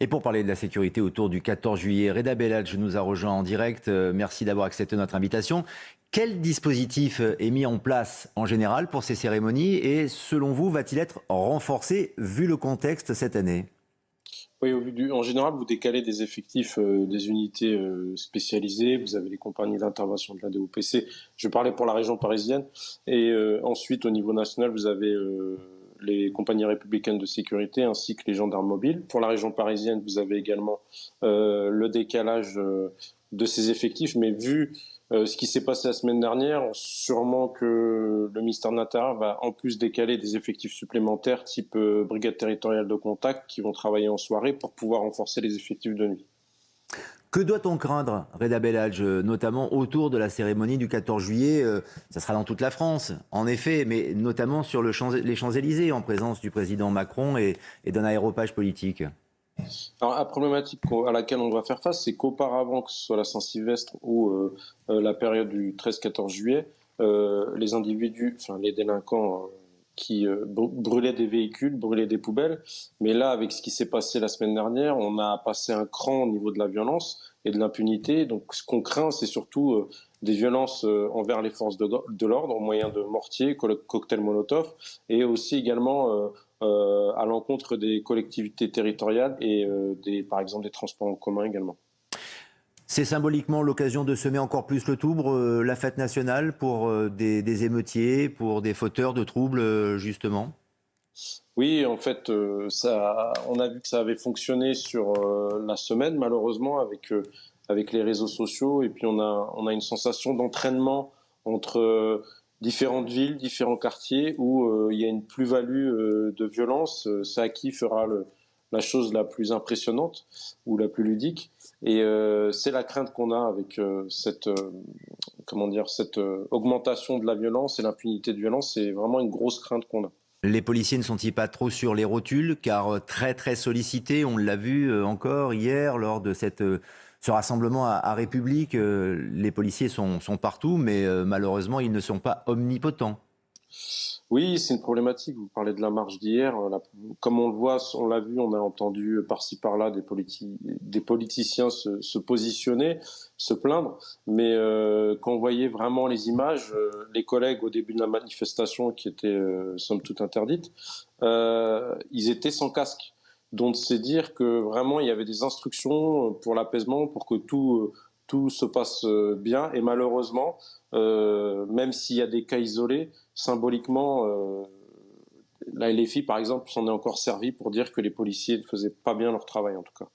Et pour parler de la sécurité autour du 14 juillet, Reda Belladj nous a rejoint en direct. Merci d'avoir accepté notre invitation. Quel dispositif est mis en place en général pour ces cérémonies et selon vous, va-t-il être renforcé vu le contexte cette année? Oui, en général, vous décalez des effectifs, des unités spécialisées. Vous avez les compagnies d'intervention de la DOPC. Je parlais pour la région parisienne. Et ensuite, au niveau national, vous avez les compagnies républicaines de sécurité ainsi que les gendarmes mobiles. Pour la région parisienne, vous avez également le décalage de ces effectifs. Mais vu ce qui s'est passé la semaine dernière, sûrement que le ministère de l'Intérieur va en plus décaler des effectifs supplémentaires type brigade territoriale de contact qui vont travailler en soirée pour pouvoir renforcer les effectifs de nuit. Que doit-on craindre, Reda Belladj, notamment autour de la cérémonie du 14 juillet Ça sera dans toute la France, en effet, mais notamment sur les Champs-Élysées, en présence du président Macron et d'un aéropage politique. Alors, la problématique à laquelle on doit faire face, c'est qu'auparavant, que ce soit la Saint-Sylvestre ou la période du 13-14 juillet, les individus, enfin les délinquants qui brûlaient des véhicules, brûlaient des poubelles. Mais là, avec ce qui s'est passé la semaine dernière, on a passé un cran au niveau de la violence et de l'impunité. Donc ce qu'on craint, c'est surtout des violences envers les forces de l'ordre au moyen de mortiers, cocktails Molotov, et aussi également à l'encontre des collectivités territoriales et par exemple des transports en commun également. C'est symboliquement l'occasion de semer encore plus le trouble, la fête nationale, pour des émeutiers, pour des fauteurs de troubles, justement. Oui, en fait, on a vu que ça avait fonctionné sur la semaine, malheureusement, avec les réseaux sociaux. Et puis, on a une sensation d'entraînement entre différentes villes, différents quartiers, où il y a une plus-value de violence. C'est à qui fera la chose la plus impressionnante ou la plus ludique. Et c'est la crainte qu'on a avec cette augmentation de la violence et l'impunité de violence. C'est vraiment une grosse crainte qu'on a. Les policiers ne sont-ils pas trop sur les rotules, car très très sollicités, on l'a vu encore hier lors de ce rassemblement à République, les policiers sont partout, mais malheureusement ils ne sont pas omnipotents. Oui, c'est une problématique. Vous parlez de la marche d'hier. Comme on le voit, on l'a vu, on a entendu par-ci par-là des politiciens se positionner, se plaindre. Mais quand on voyait vraiment les images, les collègues au début de la manifestation, qui étaient somme toute interdites, ils étaient sans casque. Donc c'est dire que vraiment il y avait des instructions pour l'apaisement, pour que tout se passe bien. Et malheureusement, même s'il y a des cas isolés, symboliquement, la LFI, par exemple, s'en est encore servi pour dire que les policiers ne faisaient pas bien leur travail, en tout cas.